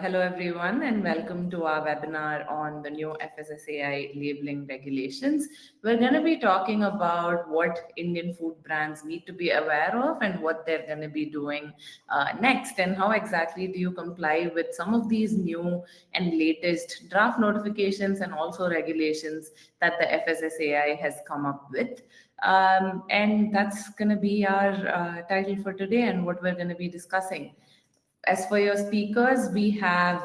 Hello, everyone, and welcome to our webinar on the new FSSAI labeling regulations. We're going to be talking about what Indian food brands need to be aware of and what they're going to be doing next, and how exactly do you comply with some of these new and latest draft notifications and also regulations that the FSSAI has come up with. And that's going to be our title for today and what we're going to be discussing. As for your speakers, we have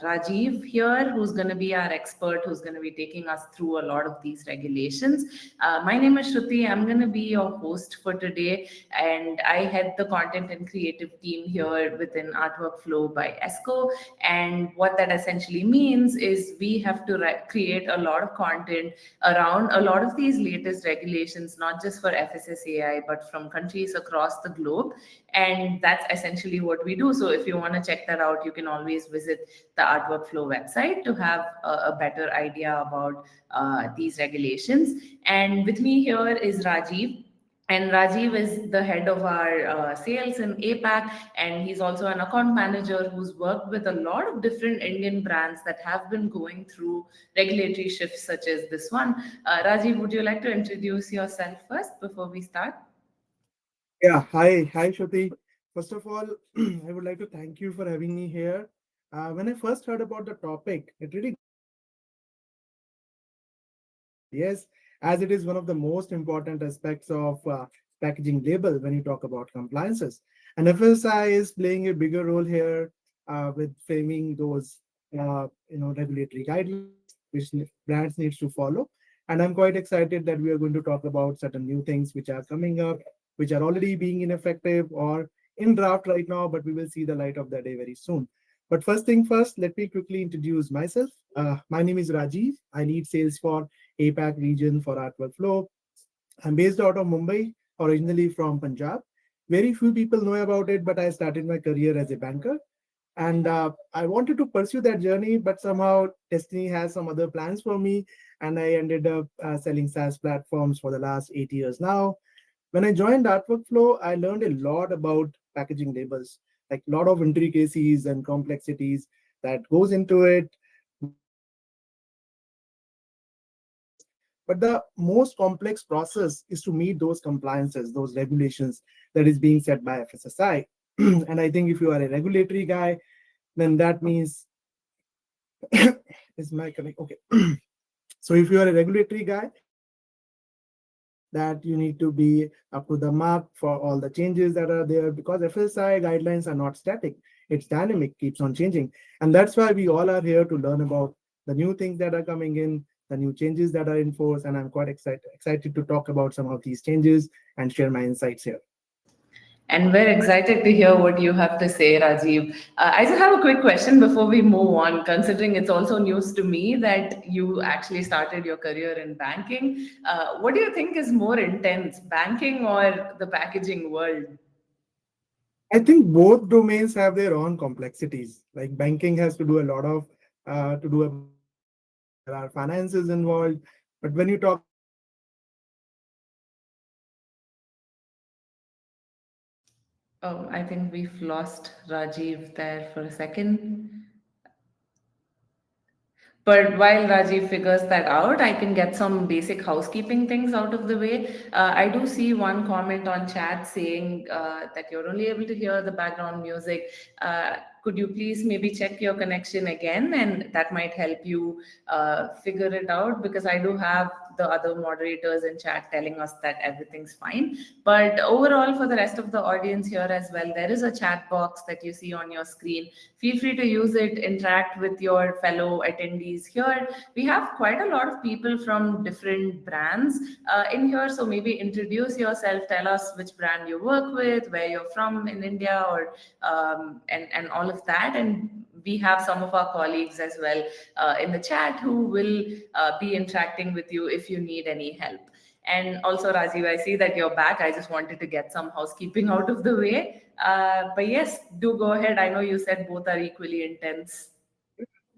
Rajiv here, who's going to be our expert, who's going to be taking us through a lot of these regulations. My name is Shruti. I'm going to be your host for today, and I head the content and creative team here within Artwork Flow by ESCO. And what that essentially means is we have to create a lot of content around a lot of these latest regulations, not just for FSSAI, but from countries across the globe, and that's essentially what we do. So if you want to check that out, you can always visit the Artwork Flow website to have a better idea about these regulations. And with me here is Rajiv, and Rajiv is the head of our sales in APAC, and he's also an account manager who's worked with a lot of different Indian brands that have been going through regulatory shifts such as this one. Rajiv, would you like to introduce yourself first before we start? Yeah, hi, Shruti. First of all, I would like to thank you for having me here. When I first heard about the topic, it really yes, as it is one of the most important aspects of packaging label when you talk about compliances. And FSI is playing a bigger role here with framing those regulatory guidelines which brands needs to follow. And I'm quite excited that we are going to talk about certain new things which are coming up, which are already being ineffective or in draft right now, but we will see the light of the day very soon. But first thing first, let me quickly introduce myself. My name is Rajiv. I lead sales for APAC region for Artwork Flow. I'm based out of Mumbai, originally from Punjab. Very few people know about it, but I started my career as a banker. And I wanted to pursue that journey, but somehow destiny has some other plans for me. And I ended up selling SaaS platforms for the last 8 years now. When I joined Artwork Flow, I learned a lot about packaging labels, like a lot of intricacies and complexities that goes into it. But the most complex process is to meet those compliances, those regulations that is being set by FSSI. And I think if you are a regulatory guy, then that means is my correct? Okay. So if you are a regulatory guy, that you need to be up to the mark for all the changes that are there because FSI guidelines are not static. It's dynamic, keeps on changing. And that's why we all are here to learn about the new things that are coming in, the new changes that are in force. And I'm quite excited to talk about some of these changes and share my insights here. And we're excited to hear what you have to say, Rajiv. I just have a quick question before we move on, considering it's also news to me that you actually started your career in banking. What do you think is more intense, banking or the packaging world? I think both domains have their own complexities. Like banking has to do a lot of to do a there are finances involved. But when you talk Oh, I think we've lost Rajiv there for a second. But while Rajiv figures that out, I can get some basic housekeeping things out of the way. I do see one comment on chat saying that you're only able to hear the background music. Could you please maybe check your connection again? And that might help you figure it out because I do have the other moderators in chat telling us that everything's fine. But overall, for the rest of the audience here as well, there is a chat box that you see on your screen. Feel free to use it, interact with your fellow attendees here. We have quite a lot of people from different brands in here, so maybe introduce yourself, tell us which brand you work with, where you're from in India, or and all of that. And we have some of our colleagues as well in the chat who will be interacting with you if you need any help. And also, Rajiv, I see that you're back. I just wanted to get some housekeeping out of the way. But yes, do go ahead. I know you said both are equally intense.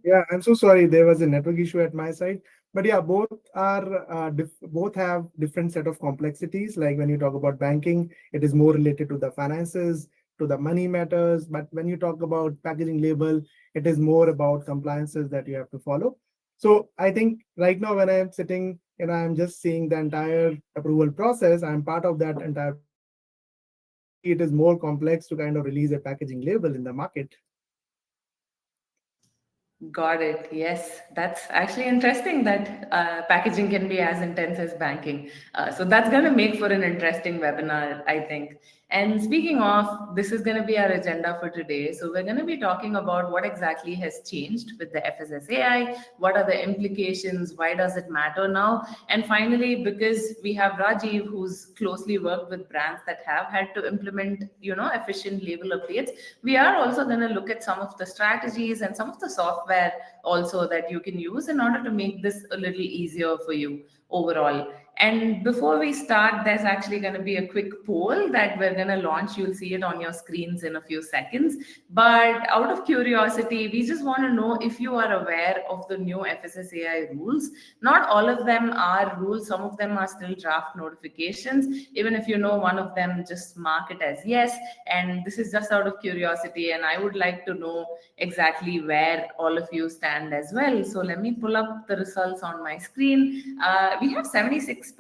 Yeah, I'm so sorry. There was a network issue at my side. But yeah, both are both have different set of complexities. Like when you talk about banking, it is more related to the finances, to the money matters. But when you talk about packaging label, it is more about compliances that you have to follow. So I think right now when I'm sitting and I'm just seeing the entire approval process, I'm part of that entire process. I can see it is more complex to kind of release a packaging label in the market. Got it. Yes, that's actually interesting that packaging can be as intense as banking. So that's going to make for an interesting webinar, I think. And speaking of, this is going to be our agenda for today. So we're going to be talking about what exactly has changed with the FSSAI, what are the implications, why does it matter now, and finally, because we have Rajiv, who's closely worked with brands that have had to implement, efficient label updates, we are also going to look at some of the strategies and some of the software also that you can use in order to make this a little easier for you overall. And before we start, there's actually going to be a quick poll that we're going to launch. You'll see it on your screens in a few seconds. But out of curiosity, we just want to know if you are aware of the new FSSAI rules. Not all of them are rules, some of them are still draft notifications. Even if you know one of them, just mark it as yes. And this is just out of curiosity, and I would like to know exactly where all of you stand as well. So let me pull up the results on my screen. We have 76%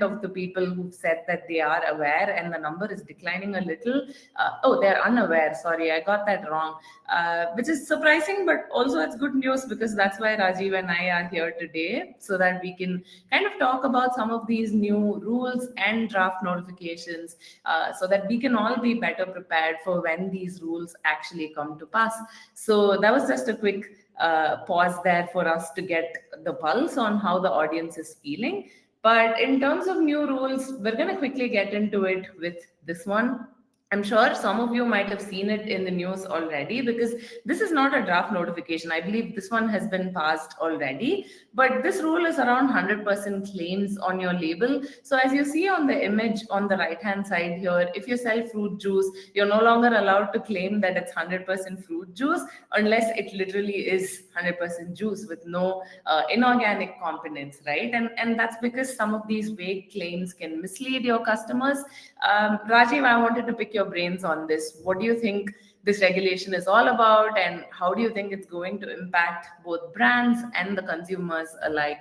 of the people who've said that they are aware, and the number is declining a little. Oh, they're unaware. Sorry, I got that wrong, which is surprising, but also it's good news because that's why Rajiv and I are here today, so that we can kind of talk about some of these new rules and draft notifications, so that we can all be better prepared for when these rules actually come to pass. So that was just a quick pause there for us to get the pulse on how the audience is feeling. But in terms of new rules, we're going to quickly get into it with this one. I'm sure some of you might have seen it in the news already because this is not a draft notification. I believe this one has been passed already. But this rule is around 100% claims on your label. So, as you see on the image on the right hand side here, if you sell fruit juice, you're no longer allowed to claim that it's 100% fruit juice unless it literally is 100% juice with no inorganic components, right? And that's because some of these vague claims can mislead your customers. Rajiv, I wanted to pick your brains on this. What do you think this regulation is all about, and how do you think it's going to impact both brands and the consumers alike?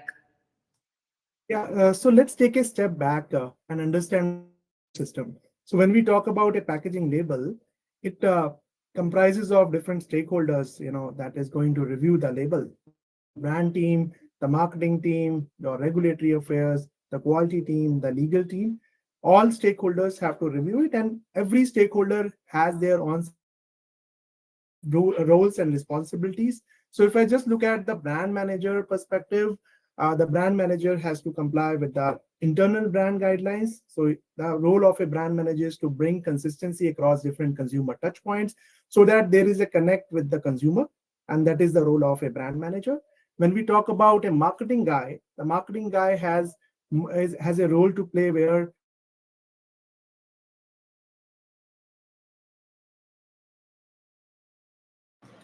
Yeah, so let's take a step back and understand the entire system. So when we talk about a packaging label, it comprises of different stakeholders, that is going to review the label. That is the brand team, the marketing team, the regulatory affairs, the quality team, the legal team. All stakeholders have to review it, and every stakeholder has their own set of roles and responsibilities. So if I just look at the brand manager perspective, the brand manager has to comply with the internal brand guidelines. So the role of a brand manager is to bring consistency across different consumer touch points so that there is a connect with the consumer. And that is the role of a brand manager. When we talk about a marketing guy, the marketing guy has a role to play where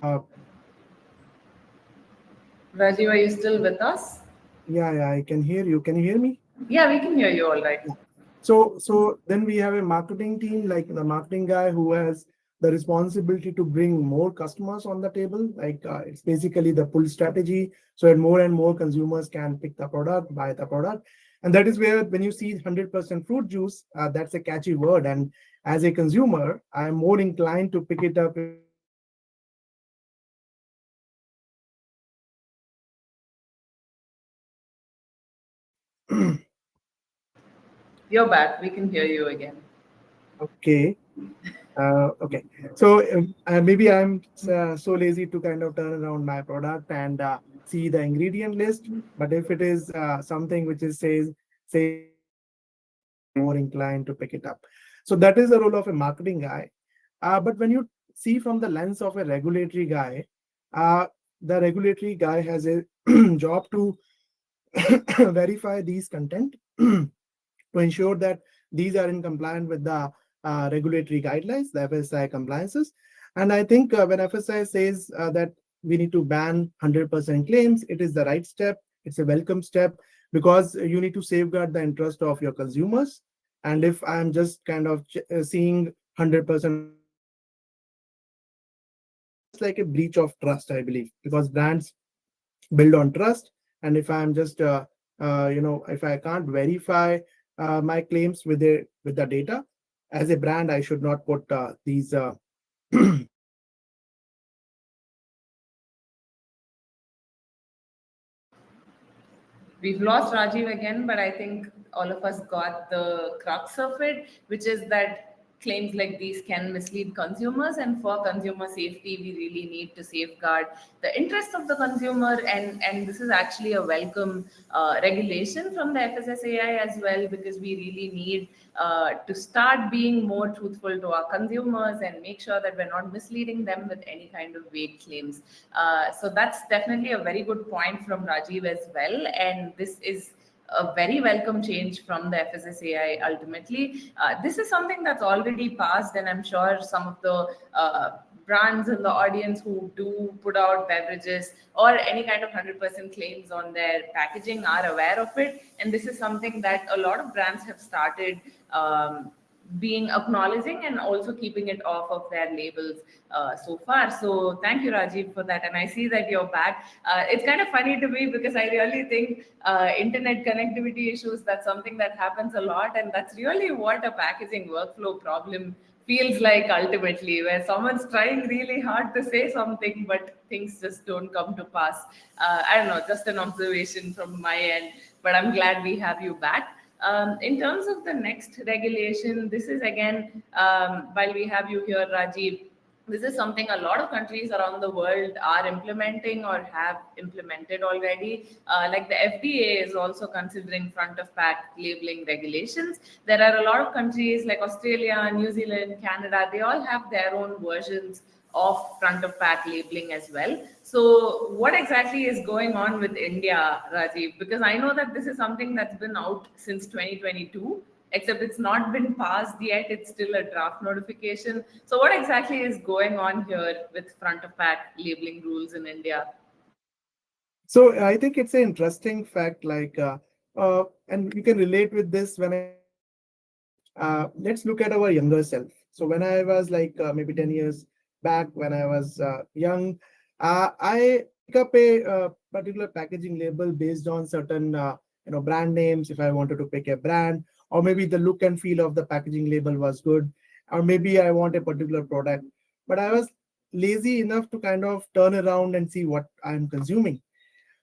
uh, Rajiv, are you still with us? yeah, I can hear you. Can you hear me? Yeah, we can hear you all right. So then we have a marketing team, like the marketing guy who has the responsibility to bring more customers on the table. Like it's basically the pull strategy, so that more and more consumers can pick the product, buy the product, and that is where when you see 100% fruit juice, that's a catchy word. And as a consumer, I am more inclined to pick it up if it is 100% fruit juice. You're back. We can hear you again. Okay. Okay, so maybe I'm so lazy to kind of turn around my product and see the ingredient list. But if it is something which is says 100% fruit juice, I'm more inclined to pick it up. So that is the role of a marketing guy. But when you see from the lens of a regulatory guy, uh, the regulatory guy has a job to verify these content to ensure that these are in compliance with the regulatory guidelines, the FSI compliances. And I think when FSI says that we need to ban 100% claims, it is the right step. It's a welcome step because you need to safeguard the interest of your consumers. And if I'm just kind of seeing 100% fruit juice, it's like a breach of trust, I believe, because brands build on trust. And if I'm just if I can't verify my claims with the data, as a brand I should not put these We've lost Rajiv again, but I think all of us got the crux of it, which is that claims like these can mislead consumers, and for consumer safety, we really need to safeguard the interest of the consumer. And this is actually a welcome regulation from the FSSAI as well, because we really need to start being more truthful to our consumers and make sure that we're not misleading them with any kind of vague claims. So that's definitely a very good point from Rajiv as well. And this is a very welcome change from the FSSAI ultimately. This is something that's already passed, and I'm sure some of the brands in the audience who do put out beverages or any kind of 100% claims on their packaging are aware of it. And this is something that a lot of brands have started. Being acknowledging and also keeping it off of their labels so far. So thank you, Rajiv, for that. And I see that you're back. It's kind of funny to me because I really think internet connectivity issues, that's something that happens a lot. And that's really what a packaging workflow problem feels like ultimately, where someone's trying really hard to say something, but things just don't come to pass. I don't know, just an observation from my end, but I'm glad we have you back. In terms of the next regulation, this is again, while we have you here, Rajiv, this is something a lot of countries around the world are implementing or have implemented already. Like the FDA is also considering front of pack labeling regulations. There are a lot of countries like Australia, New Zealand, Canada, they all have their own versions of front of pack labeling as well. So, what exactly is going on with India, Rajiv? Because I know that this is something that's been out since 2022, except it's not been passed yet. It's still a draft notification. So, what exactly is going on here with front of pack labeling rules in India? So I think it's an interesting fact, and you can relate with this when I say that let's look at our younger self. So when I was maybe 10 years back, when I was young, I pick up a particular packaging label based on certain brand names. If I wanted to pick a brand, or maybe the look and feel of the packaging label was good, or maybe I want a particular product, but I was lazy enough to kind of turn around and see what I'm consuming.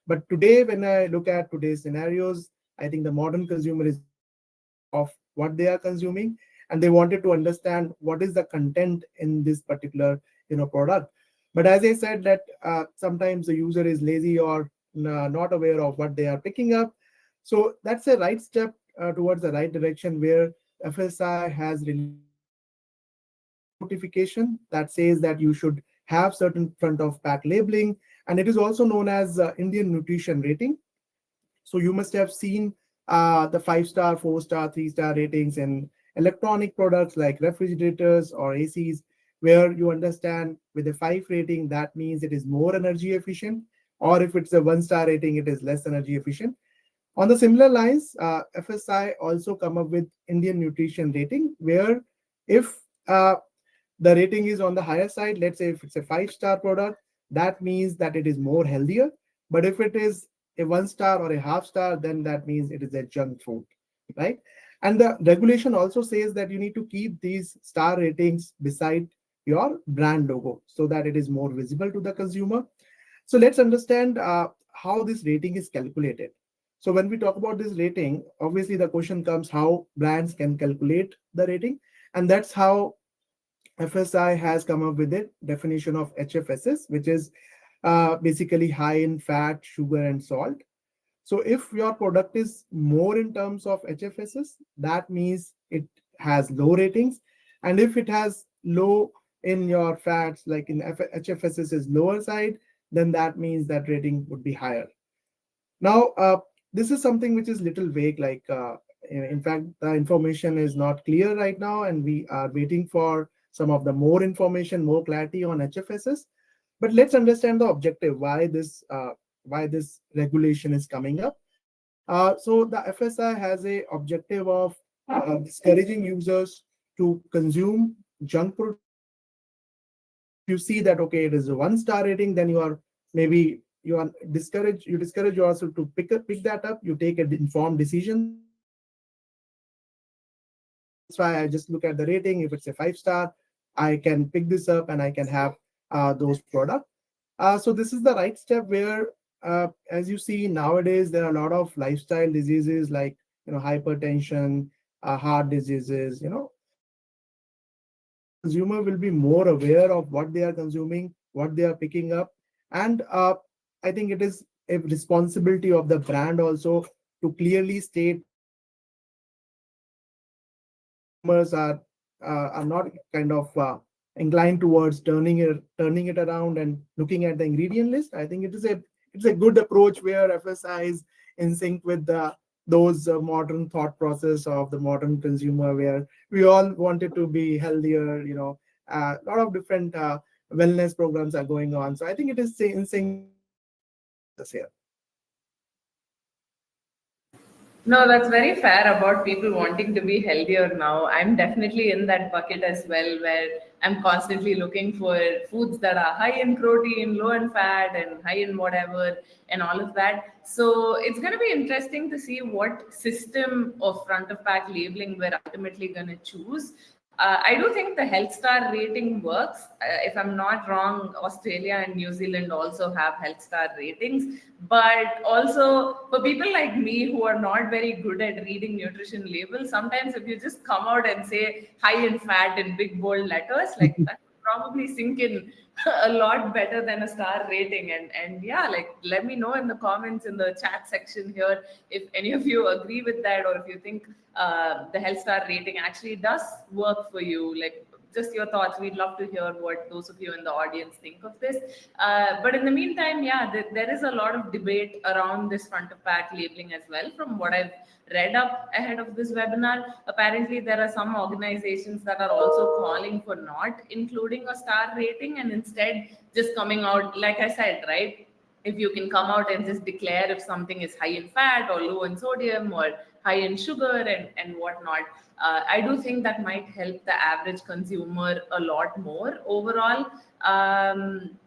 But today, when I look at today's scenarios, I think the modern consumer is very aware of what they are consuming, and they wanted to understand what is the content in this particular product. But as I said, that sometimes the user is lazy or not aware of what they are picking up. So that's a right step towards the right direction, where FSI has released a new notification that says that you should have certain front of pack labeling, and it is also known as Indian nutrition rating. So you must have seen the 5-star, 4-star, 3-star ratings in electronic products like refrigerators or ACs, where you understand with a 5 rating, that means it is more energy efficient, or if it's a 1-star rating, it is less energy efficient. On the similar lines, FSI also come up with Indian nutrition rating, where if the rating is on the higher side, let's say if it's a 5-star product, that means that it is more healthier. But if it is a 1-star or a half star, then that means it is a junk food, right? And the regulation also says that you need to keep these star ratings beside your brand logo so that it is more visible to the consumer. So let's understand how this rating is calculated. So when we talk about this rating, obviously the question comes how brands can calculate the rating, and that's how FSI has come up with a definition of HFSS, which is basically high in fat, sugar, and salt. So if your product is more in terms of HFSS, that means it has low ratings. And if it has low in your fats, like in HFSS is lower side, then that means that rating would be higher. Now, this is something which is little vague. In fact, the information is not clear right now, and we are waiting for some of the more information, more clarity on HFSS. But let's understand the objective, why this regulation is coming up. So the FSI has a objective of discouraging users to consume junk products you see that okay, it is a 1 star rating, then you are maybe you discourage yourself to pick that up. You take an informed decision that that's why I just look at the rating. If it's a 5 star, I can pick this up and I can have those products. So this is the right step where, as you see nowadays, there are a lot of lifestyle diseases like hypertension, heart diseases. Consumer will be more aware of what they are consuming, what they are picking up, and I think it is a responsibility of the brand also to clearly state consumers are not kind of inclined towards turning it around and looking at the ingredient list. I think it's a good approach where FSI is in sync with those modern thought process of the modern consumer, where we all wanted to be healthier. A lot of different wellness programs are going on. So I think it is in sync with this here. No, that's very fair about people wanting to be healthier now. I'm definitely in that bucket as well, where I'm constantly looking for foods that are high in protein, low in fat, and high in whatever, and all of that. So it's going to be interesting to see what system of front of pack labeling we're ultimately going to choose. I do think the health star rating works. If I'm not wrong, Australia and New Zealand also have health star ratings. But also, for people like me who are not very good at reading nutrition labels, sometimes if you just come out and say high in fat in big bold letters, like that would probably sink in a lot better than a star rating. And yeah, like let me know in the comments in the chat section here if any of you agree with that, or if you think the health star rating actually does work for you. Like just your thoughts. We'd love to hear what those of you in the audience think of this. But in the meantime, yeah, there is a lot of debate around this front of pack labeling as well. From what I've read up ahead of this webinar, apparently there are some organizations that are also calling for not including a star rating and instead just coming out, like I said, right? If you can come out and just declare if something is high in fat or low in sodium or high in sugar and whatnot, I do think that might help the average consumer a lot more overall. Um,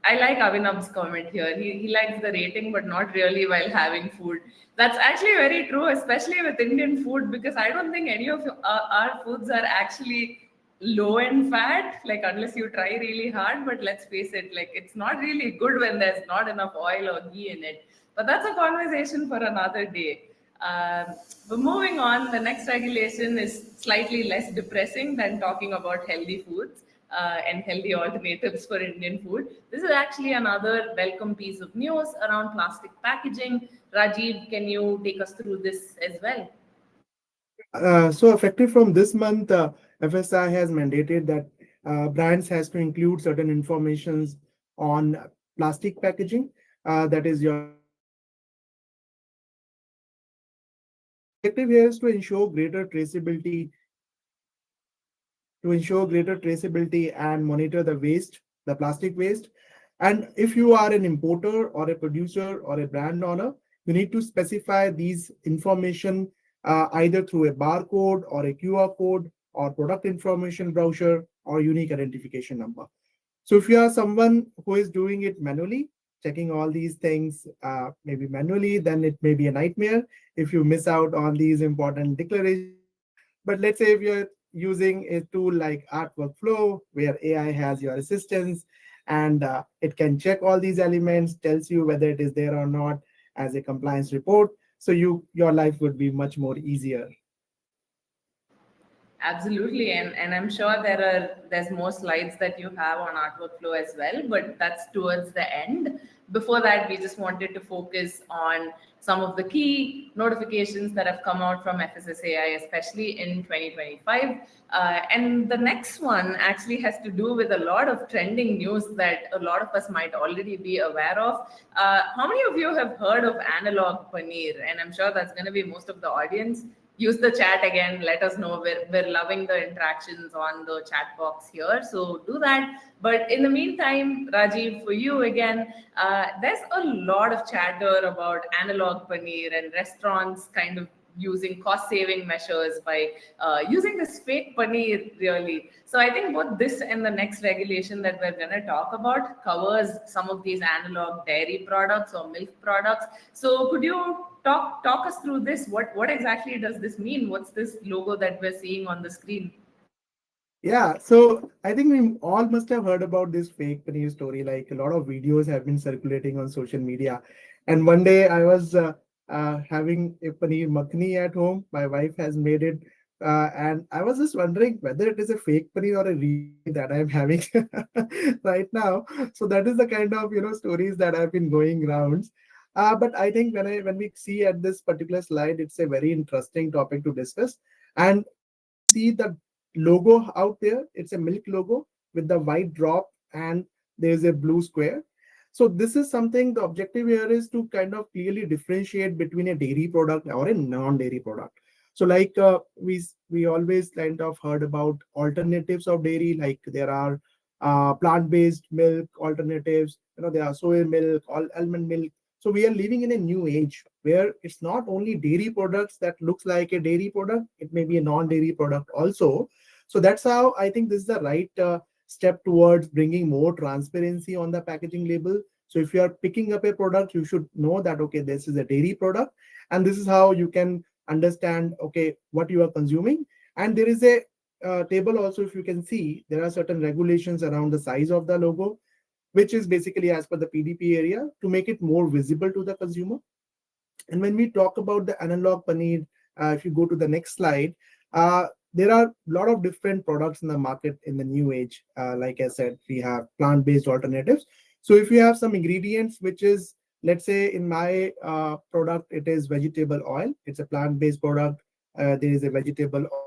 I like Avinav's comment here. He likes the rating, but not really while having food. That's actually very true, especially with Indian food, because I don't think any of our foods are actually low in fat, like unless you try really hard. But let's face it, like it's not really good when there's not enough oil or ghee in it. But that's a conversation for another day. But moving on, the next regulation is slightly less depressing than talking about healthy foods and healthy alternatives for Indian food. This is actually another welcome piece of news around plastic packaging. Rajiv, can you take us through this as well? So effective from this month, FSI has mandated that brands has to include certain informations on plastic packaging. That is your objective here is to ensure greater traceability and monitor the plastic waste. And if you are an importer or a producer or a brand owner, you need to specify these information either through a barcode or a QR code or product information brochure or unique identification number. So if you are someone who is doing it manually, checking all these things maybe manually, then it may be a nightmare if you miss out on these important declarations. But let's say if you're using a tool like Artwork Flow, where AI has your assistance and it can check all these elements, tells you whether it is there or not as a compliance report. So your life would be much more easier. Absolutely, and I'm sure there's more slides that you have on Artwork Flow as well, but that's towards the end. Before that, we just wanted to focus on some of the key notifications that have come out from FSSAI, especially in 2025. And the next one actually has to do with a lot of trending news that a lot of us might already be aware of. How many of you have heard of analog paneer? And I'm sure that's going to be most of the audience. Use the chat again, let us know. We're loving the interactions on the chat box here, so do that. But in the meantime, Rajiv, for you again, there's a lot of chatter about analog paneer and restaurants kind of using cost saving measures, by using this fake paneer, really. So I think both this and the next regulation that we're going to talk about covers some of these analog dairy products or milk products. So could you talk us through this? What exactly does this mean? What's this logo that we're seeing on the screen? Yeah, so I think we all must have heard about this fake paneer story. Like a lot of videos have been circulating on social media. And one day I was having a paneer makhni at home. My wife has made it. And I was just wondering whether it is a fake paneer or a real paneer that I'm having right now. So that is the kind of, stories that have been going rounds. But I think when we see at this particular slide, it's a very interesting topic to discuss. And if you see the logo out there, it's a milk logo with the white drop and there's a blue square. So this is something, the objective here is to kind of clearly differentiate between a dairy product or a non-dairy product. So like we always kind of heard about alternatives of dairy, like there are plant-based milk alternatives, there are soy milk, almond milk. So we are living in a new age where it's not only dairy products that looks like a dairy product, it may be a non-dairy product also. So that's how I think this is the right step towards bringing more transparency on the packaging label. So if you are picking up a product, you should know that, okay, this is a dairy product, and this is how you can understand, okay, what you are consuming. And there is a table also, if you can see, there are certain regulations around the size of the logo, which is basically as per the PDP area to make it more visible to the consumer. And when we talk about the analog paneer, if you go to the next slide, there are a lot of different products in the market in the new age. Like I said, we have plant-based alternatives. So if you have some ingredients, which is, let's say in my product, it is vegetable oil. It's a plant-based product. There is a vegetable oil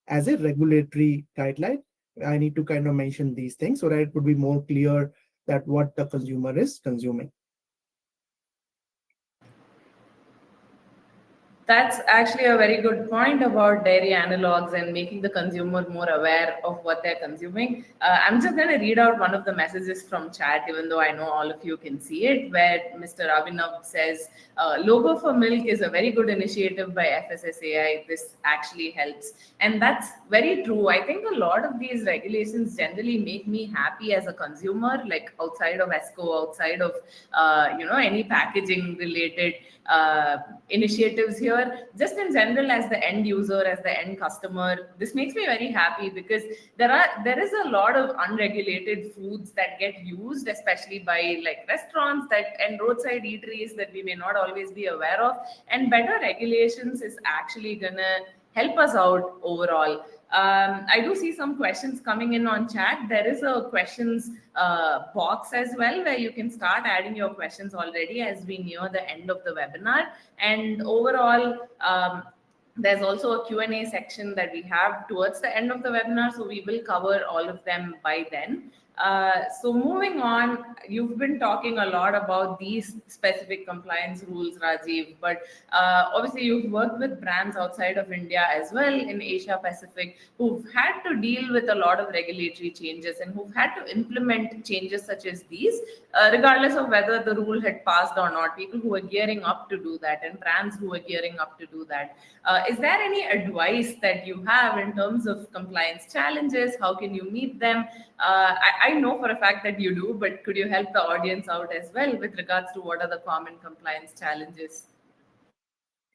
ingredients. So I need to kind of mention as a regulatory guideline. I need to kind of mention these things so that it would be more clear that what the consumer is consuming. That's actually a very good point about dairy analogs and making the consumer more aware of what they're consuming. I'm just going to read out one of the messages from chat, even though I know all of you can see it, where Mr. Abhinav says, logo for milk is a very good initiative by FSSAI. This actually helps. And that's very true. I think a lot of these regulations generally make me happy as a consumer, like outside of ESCO, outside of, any packaging related initiatives here. Just in general, as the end user, as the end customer, this makes me very happy because there is a lot of unregulated foods that get used, especially by like restaurants that and roadside eateries that we may not always be aware of. And better regulations is actually gonna help us out overall. I do see some questions coming in on chat. There is a questions box as well where you can start adding your questions already as we near the end of the webinar. And overall, there's also a Q&A section that we have towards the end of the webinar, so we will cover all of them by then. So moving on, you've been talking a lot about these specific compliance rules, Rajiv, but obviously you've worked with brands outside of India as well in Asia Pacific who've had to deal with a lot of regulatory changes and who've had to implement changes such as these, regardless of whether the rule had passed or not. People who are gearing up to do that and brands who are gearing up to do that. Is there any advice that you have in terms of compliance challenges? How can you meet them? I know for a fact that you do, but could you help the audience out as well with regards to what are the common compliance challenges?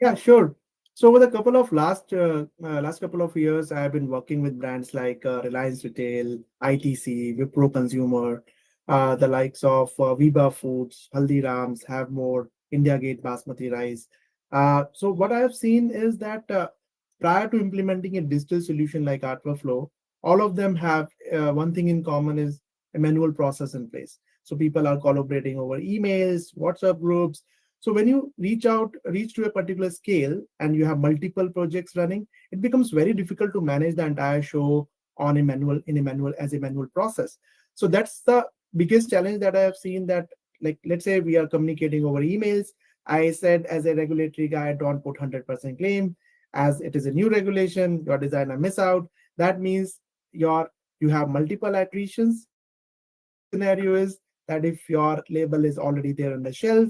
Yeah, sure. So over the last couple of years, I have been working with brands like Reliance Retail, ITC, Wipro Consumer, the likes of Viva Foods, Haldirams, Have More, India Gate Basmati Rice. So what I have seen is that prior to implementing a digital solution like Flow, all of them have one thing in common is a manual process in place. So people are collaborating over emails, WhatsApp groups. So when you reach to a particular scale and you have multiple projects running, it becomes very difficult to manage the entire show on a manual in a manual as a manual process. So that's the biggest challenge that I have seen. That, like, let's say we are communicating over emails. I said as a regulatory guy, don't put 100% claim, as it is a new regulation. Your designer miss out. That means you have multiple attritions. The worst case scenario is that if your label is already there on the shelf,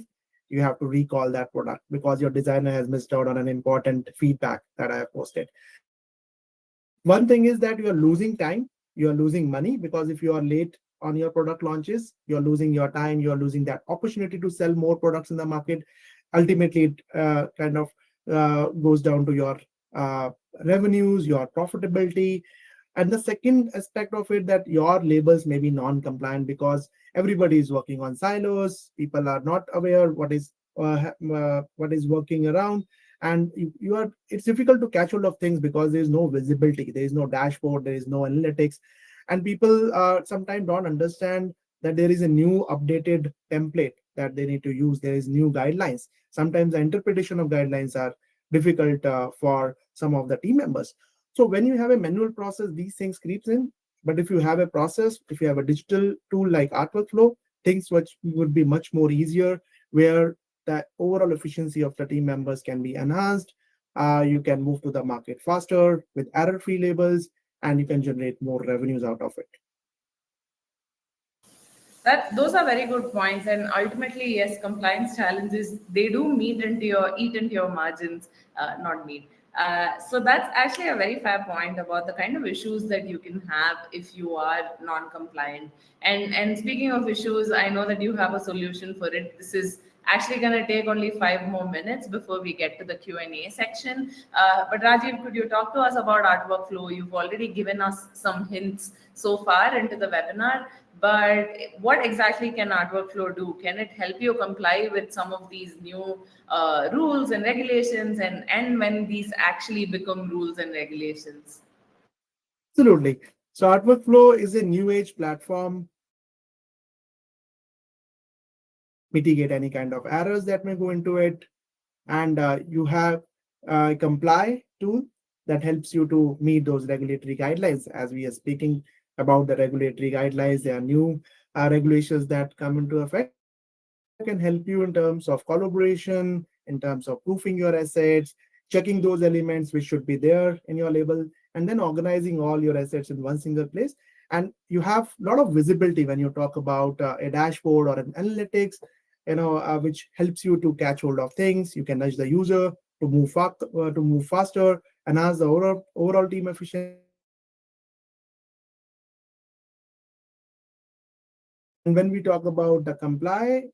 you have to recall that product because your designer has missed out on an important feedback that I have posted. One thing is that you are losing time, you are losing money, because if you are late on your product launches, you are losing your time, you are losing that opportunity to sell more products in the market. Ultimately, it kind of goes down to your uh, revenues, your profitability. And the second aspect of it, that your labels may be non-compliant because everybody is working on silos. People are not aware what is working around, and you are. It's difficult to catch hold of things because there is no visibility, there is no dashboard, there is no analytics, and people sometimes don't understand that there is a new updated template that they need to use. There is new guidelines. Sometimes the interpretation of guidelines are difficult for some of the team members. So when you have a manual process, these things creeps in. But if you have a process, if you have a digital tool like Artwork Flow, things which would be much more easier, where the overall efficiency of the team members can be enhanced. You can move to the market faster with error-free labels, and you can generate more revenues out of it. That those are very good points, and ultimately, yes, compliance challenges they do eat into your margins, not meat. So that's actually a very fair point about the kind of issues that you can have if you are non-compliant. And speaking of issues, I know that you have a solution for it. This is actually going to take only 5 more minutes before we get to the Q&A section. But Rajiv, could you talk to us about Artwork Flow? You've already given us some hints so far into the webinar, but what exactly can Artwork Flow do? Can it help you comply with some of these new rules and regulations, and when these actually become rules and regulations? Absolutely. So Artwork Flow is a new age platform mitigate any kind of errors that may go into it. And you have a comply tool that helps you to meet those regulatory guidelines. As we are speaking about the regulatory guidelines, there are new regulations that come into effect. Comply can help you in terms of collaboration, in terms of proofing your assets, checking those elements which should be there in your label, and then organizing all your assets in one single place. And you have a lot of visibility when you talk about a dashboard or an analytics, which helps you to catch hold of things. You can nudge the user to move faster, enhance the overall team efficiency. And when we talk about the comply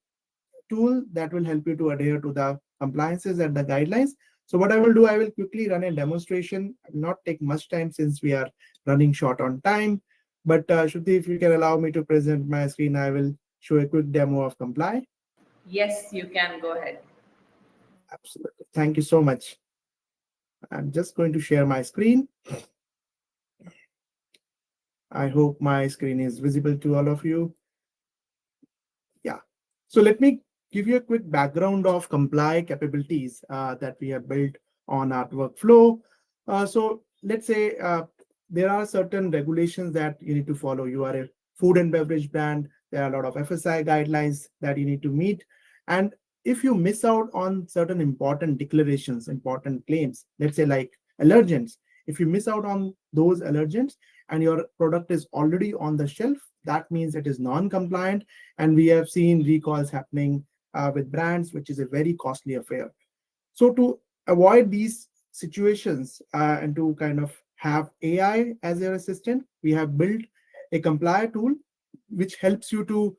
tool, that will help you to adhere to the compliances and the guidelines. So what I will do, I will quickly run a demonstration. Not take much time since we are running short on time. But Shruti, if you can allow me to present my screen, I will show a quick demo of comply. Yes, you can go ahead. Absolutely. Thank you so much. I'm just going to share my screen. I hope my screen is visible to all of you. Yeah. So let me give you a quick background of comply capabilities that we have built on our workflow. So let's say there are certain regulations that you need to follow. You are a food and beverage brand. There are a lot of FSSAI guidelines that you need to meet. And if you miss out on certain important declarations, important claims, let's say like allergens, if you miss out on those allergens and your product is already on the shelf, that means it is non-compliant, and we have seen recalls happening with brands, which is a very costly affair. So to avoid these situations and to kind of have AI as your assistant, we have built a comply tool which helps you to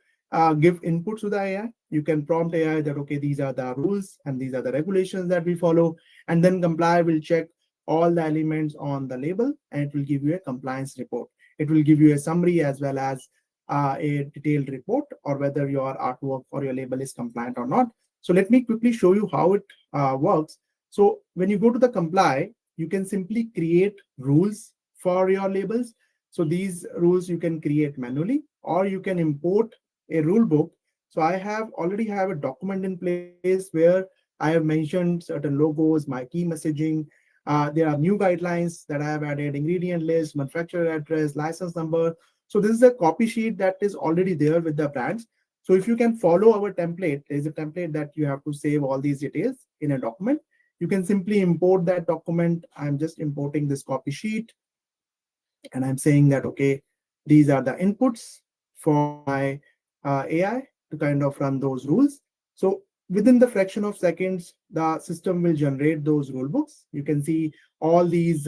give inputs to the AI. You can prompt AI that, okay, these are the rules and these are the regulations that we follow. And then comply will check all the elements on the label and it will give you a compliance report. It will give you a summary as well as a detailed report or whether your artwork or your label is compliant or not. So let me quickly show you how it works. So when you go to the comply, you can simply create rules for your labels. So these rules you can create manually or you can import a rule book. So I have already have a document in place where I have mentioned certain logos, my key messaging. There are new guidelines that I have added, ingredient list, manufacturer address, license number. So this is a copy sheet that is already there with the brands. So if you can follow our template, there is a template that you have to save all these details in a document. You can simply import that document. I'm just importing this copy sheet and I'm saying that, okay, these are the inputs for my AI to kind of run those rules. So within the fraction of seconds, the system will generate those rule books. You can see all these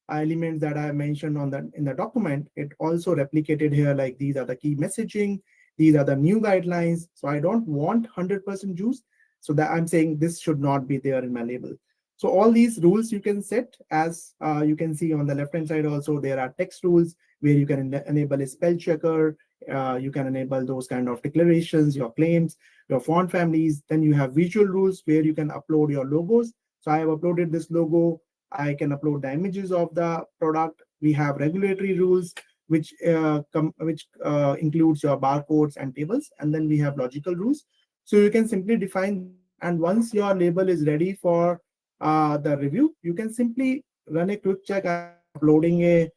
elements that I mentioned on the in the document. It also replicated here, like these are the key messaging, these are the new guidelines. So I don't want 100% juice. So that I'm saying this should not be there in my label. So all these rules you can set, as you can see on the left hand side also, there are text rules where you can enable a spell checker. You can enable those kind of declarations, your claims, your font families. Then you have visual rules where you can upload your logos. So I have uploaded this logo. I can upload the images of the product. We have regulatory rules, which includes your barcodes and tables. And then we have logical rules. So you can simply define these. And once your label is ready for the review, you can simply run a quick check. I am uploading a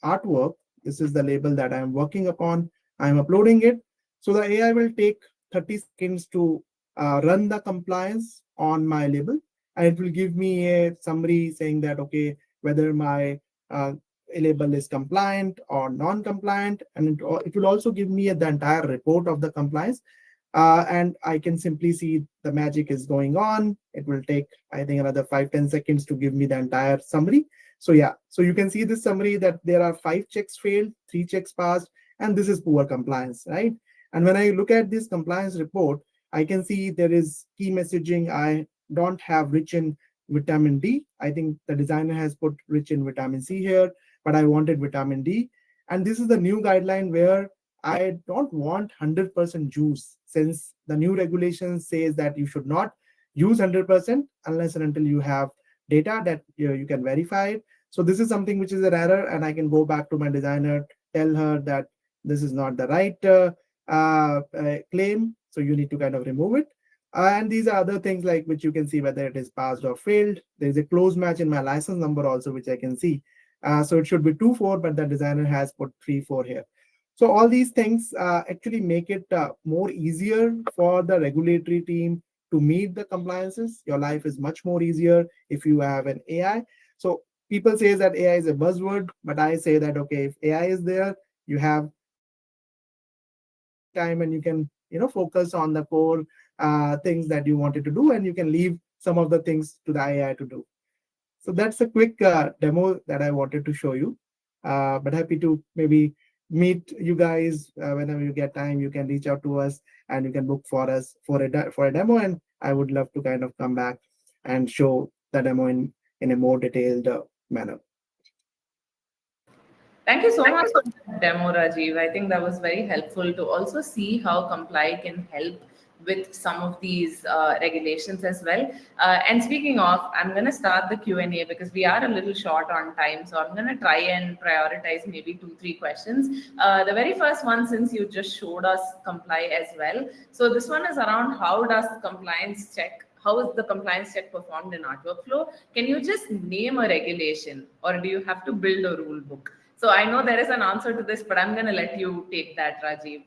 artwork. This is the label that I am working upon. I am uploading it. So the AI will take 30 seconds to run the compliance on my label, and it will give me a summary saying that, okay, whether my label is compliant or non-compliant, and it will also give me the entire report of the compliance. And I can simply see the magic is going on. It will take, I think, another 5-10 seconds to give me the entire summary. So yeah, so you can see this summary that there are 5 checks failed, 3 checks passed, and this is poor compliance, right? And when I look at this compliance report, I can see there is key messaging. I don't have rich in vitamin D. I think the designer has put rich in vitamin C here, but I wanted vitamin D. And this is the new guideline where I don't want 100% juice, since the new regulation says that you should not use 100% unless and until you have data that you can verify it. So this is something which is an error, and I can go back to my designer, tell her that this is not the right claim, so you need to kind of remove it. And these are other things like which you can see whether it is passed or failed. There is a close match in my license number also, which I can see. So it should be 2-4, but the designer has put 3-4 here. So all these things actually make it more easier for the regulatory team to meet the compliances. Your life is much more easier if you have an AI. So people say that AI is a buzzword, but I say that, okay, if AI is there, you have more free time, and you can focus on the core things that you wanted to do, and you can leave some of the things to the AI to do. So that's a quick demo that I wanted to show you. But happy to maybe meet you guys whenever you get time. You can reach out to us, and you can book for us for for a demo. And I would love to kind of come back and show the demo in a more detailed manner. Thank you so much for that demo, Rajiv. I think that was very helpful to also see how Comply can help with some of these regulations as well. And speaking of, I'm going to start the Q&A because we are a little short on time. So I'm going to try and prioritize maybe 2-3 questions. The very first one, since you just showed us Comply as well. So this one is around how does compliance check, how is the compliance check performed in Art Workflow? Can you just name a regulation, or do you have to build a rule book? So I know there is an answer to this, but I'm going to let you take that, Rajiv.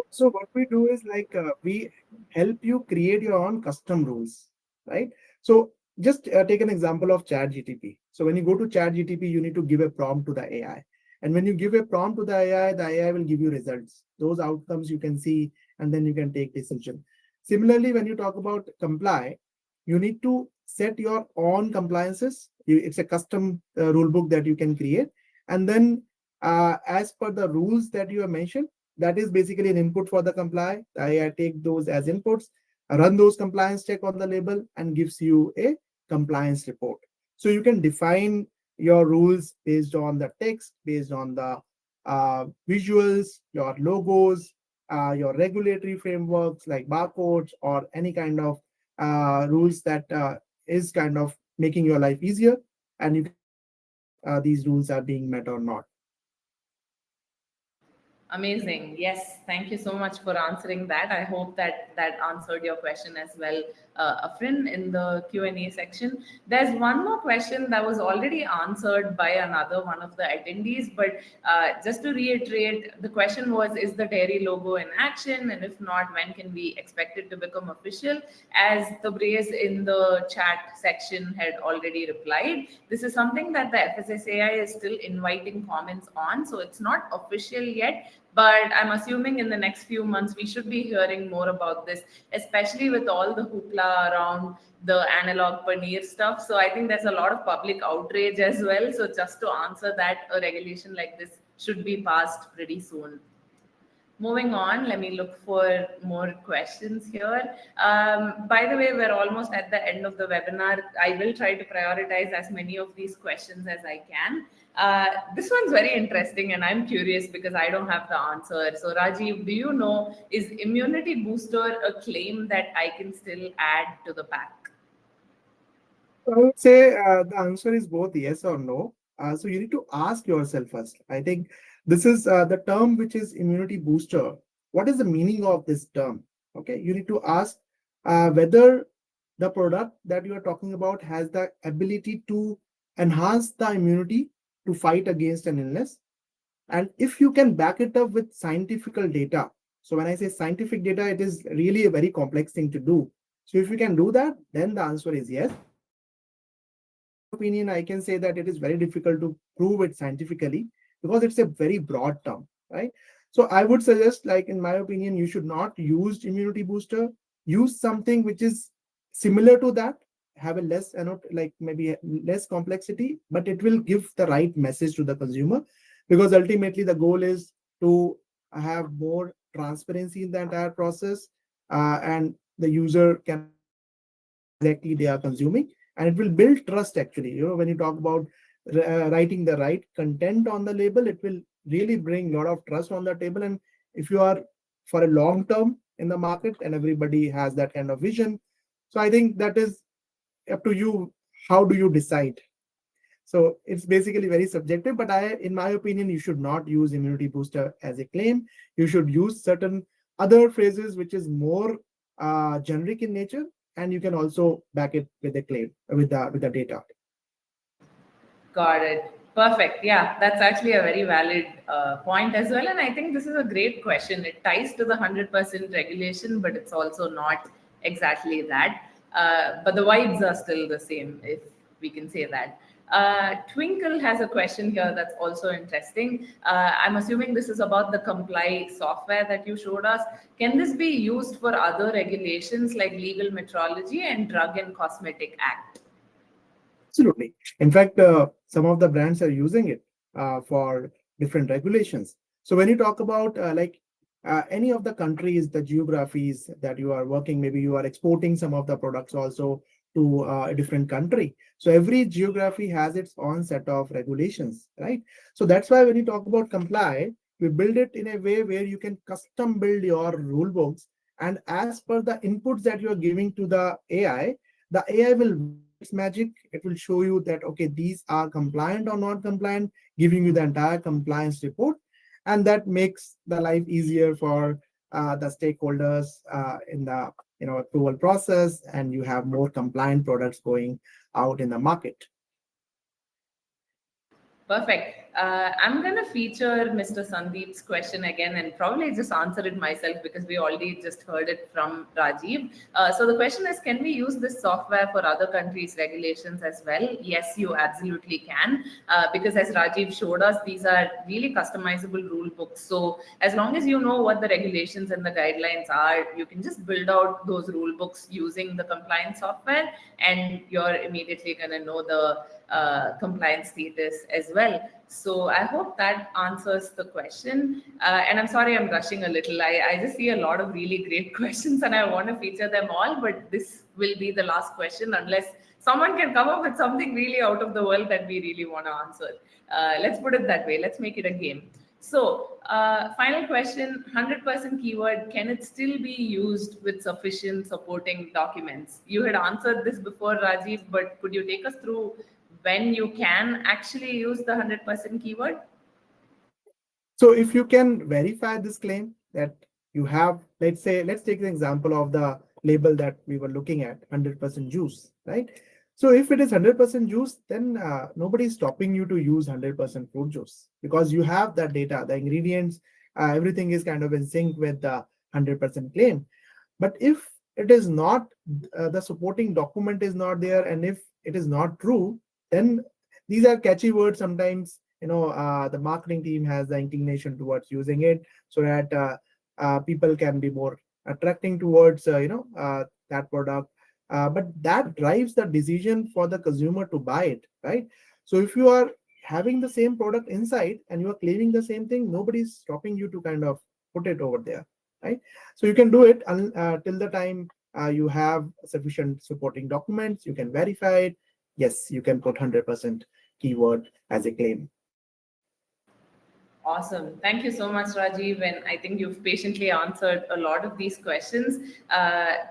So what we do is like we help you create your own custom rules, right? So just take an example of Chat GTP. So when you go to Chat GTP, you need to give a prompt to the AI. And when you give a prompt to the AI will give you results. Those outcomes you can see, and then you can take decision. Similarly, when you talk about comply, you need to set your own compliances. It's a custom rule book that you can create. And then as per the rules that you have mentioned, that is basically an input for the comply. I take those as inputs, run those compliance check on the label, and gives you a compliance report. So you can define your rules based on the text, based on the visuals, your logos, your regulatory frameworks like barcodes, or any kind of rules that is kind of making your life easier. And you can see if these rules are being met or not. Amazing. Yes. Thank you so much for answering that. I hope that that answered your question as well, Afrin, in the Q&A section. There's one more question that was already answered by another one of the attendees, but just to reiterate, the question was, is the dairy logo in action? And if not, when can we expect it to become official? As the Braze in the chat section had already replied, this is something that the FSSAI is still inviting comments on. So it's not official yet, But I'm assuming in the next few months we should be hearing more about this, especially with all the hoopla around the analog paneer stuff. So I think there's a lot of public outrage as well. So just to answer that, a regulation like this should be passed pretty soon. Moving on, let me look for more questions here. By the way, we're almost at the end of the webinar. I will try to prioritize as many of these questions as I can. This one's very interesting, and I'm curious because I don't have the answer. So, Rajiv, do you know, is immunity booster a claim that I can still add to the pack? I would say the answer is both yes or no. So you need to ask yourself first. I think this is the term which is immunity booster. What is the meaning of this term? Okay, you need to ask whether the product that you are talking about has the ability to enhance the immunity to fight against an illness. And if you can back it up with scientific data, so when I say scientific data, it is really a very complex thing to do. So if you can do that, then the answer is yes. In my opinion, I can say that it is very difficult to prove it scientifically because it's a very broad term, right? So I would suggest, like in my opinion, you should not use immunity booster. Use something which is similar to that, have a less, like maybe less complexity, but it will give the right message to the consumer because ultimately the goal is to have more transparency in the entire process, and the user can understand what exactly they are consuming, and it will build trust. Actually, when you talk about writing the right content on the label, it will really bring a lot of trust on the table. And if you are for a long term in the market and everybody has that kind of vision, so I think that is up to you. How do you decide? So it's basically very subjective, but in my opinion, you should not use immunity booster as a claim. You should use certain other phrases which is more generic in nature, and you can also back it with a claim with the data. Got it. Perfect. Yeah, that's actually a very valid point as well. And I think this is a great question. It ties to the 100% regulation, but it's also not exactly that. But the vibes are still the same, if we can say that. Twinkle has a question here that's also interesting. I'm assuming this is about the comply software that you showed us. Can this be used for other regulations like legal metrology and Drug and Cosmetic Act? Absolutely. In fact, some of the brands are using it for different regulations. So when you talk about any of the countries, the geographies that you are working, maybe you are exporting some of the products also to a different country. So every geography has its own set of regulations, right? So that's why when you talk about comply, we build it in a way where you can custom build your rule books. And as per the inputs that you are giving to the AI will work its magic. It will show you that, okay, these are compliant or not compliant, giving you the entire compliance report. And that makes the life easier for the stakeholders in the approval process, and you have more compliant products going out in the market. Perfect. I'm going to feature Mr. Sandeep's question again and probably just answer it myself because we already just heard it from Rajiv. So the question is, can we use this software for other countries' regulations as well? Yes, you absolutely can. Because as Rajiv showed us, these are really customizable rule books. So as long as you know what the regulations and the guidelines are, you can just build out those rule books using the compliance software, and you're immediately going to know the compliance status as well. So I hope that answers the question. And I'm sorry I'm rushing a little. I just see a lot of really great questions and I want to feature them all, but this will be the last question unless someone can come up with something really out of the world that we really want to answer. Let's put it that way. Let's make it a game. So, final question, 100% keyword, can it still be used with sufficient supporting documents? You had answered this before, Rajiv, but could you take us through when you can actually use the 100% keyword? So if you can verify this claim that you have, let's say, let's take the example of the label that we were looking at, 100% juice, right? So if it is 100% juice, then nobody is stopping you to use 100% fruit juice because you have that data, the ingredients, everything is kind of in sync with the 100% claim. But if it is not, the supporting document is not there, and if it is not true, then these are catchy words sometimes. the marketing team has the inclination towards using it, so that people can be more attracting towards that product. But that drives the decision for the consumer to buy it, right? So if you are having the same product inside and you are claiming the same thing, nobody's stopping you to kind of put it over there, right? So you can do it till the time you have sufficient supporting documents, you can verify it. Yes, you can put 100% keyword as a claim. Awesome. Thank you so much, Rajiv. And I think you've patiently answered a lot of these questions.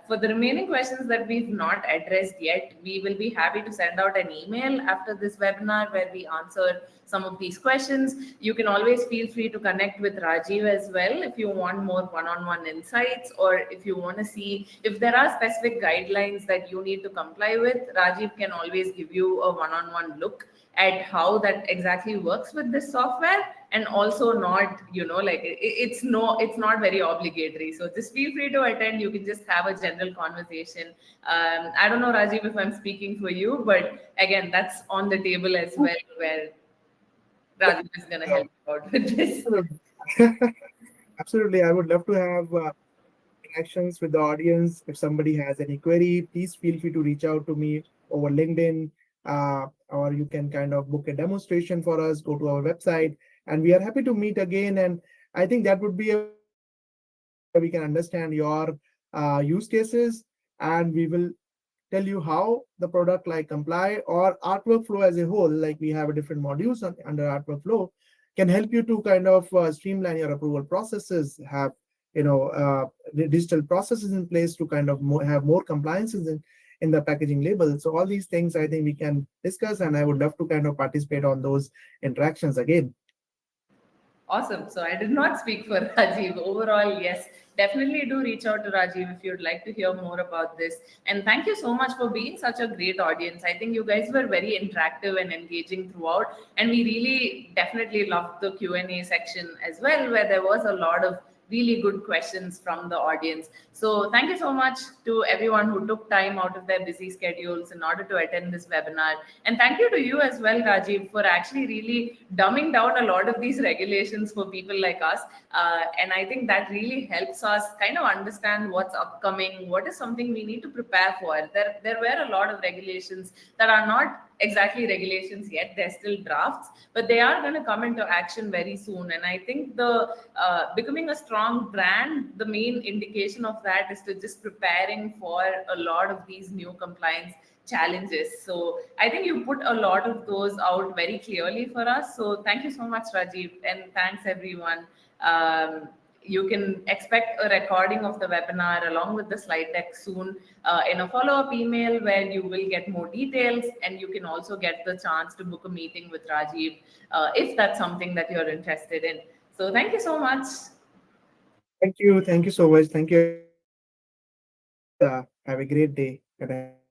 For the remaining questions that we've not addressed yet, we will be happy to send out an email after this webinar where we answer some of these questions. You can always feel free to connect with Rajiv as well if you want more one-on-one insights, or if you want to see if there are specific guidelines that you need to comply with. Rajiv can always give you a one-on-one look at how that exactly works with this software, and also not, like it's no, it's not very obligatory, so just feel free to attend. You can just have a general conversation. I don't know, Rajiv, if I'm speaking for you, but again, that's on the table as well, where Yeah. Rajiv is going to uh, help you out with this. Absolutely. Absolutely. I would love to have interactions with the audience. If somebody has any query, please feel free to reach out to me over LinkedIn, or you can kind of book a demonstration for us, go to our website, and we are happy to meet again. And I think that would be a very good session where we can understand your use cases, and we will tell you how the product like comply or art workflow as a whole, like we have a different modules under art workflow, can help you to kind of streamline your approval processes, have the digital processes in place to kind of have more compliances in the packaging label. So all these things I think we can discuss, and I would love to kind of participate on those interactions again. Awesome. So I did not speak for Rajiv. Overall, yes, definitely do reach out to Rajiv if you'd like to hear more about this. And thank you so much for being such a great audience. I think you guys were very interactive and engaging throughout, and we really definitely loved the Q&A section as well, where there was a lot of really good questions from the audience. So thank you so much to everyone who took time out of their busy schedules in order to attend this webinar. And thank you to you as well, Rajiv, for actually really dumbing down a lot of these regulations for people like us. And I think that really helps us kind of understand what's upcoming, what is something we need to prepare for. There were a lot of regulations that are not exactly regulations yet, they're still drafts, but they are going to come into action very soon. And I think the becoming a strong brand, the main indication of that is to just preparing for a lot of these new compliance challenges. So I think you put a lot of those out very clearly for us. So thank you so much, Rajiv, and thanks everyone. You can expect a recording of the webinar along with the slide deck soon in a follow-up email where you will get more details, and you can also get the chance to book a meeting with Rajiv if that's something that you're interested in. So thank you so much. Thank you so much. Thank you everyone for joining us. Have a great day. Good night.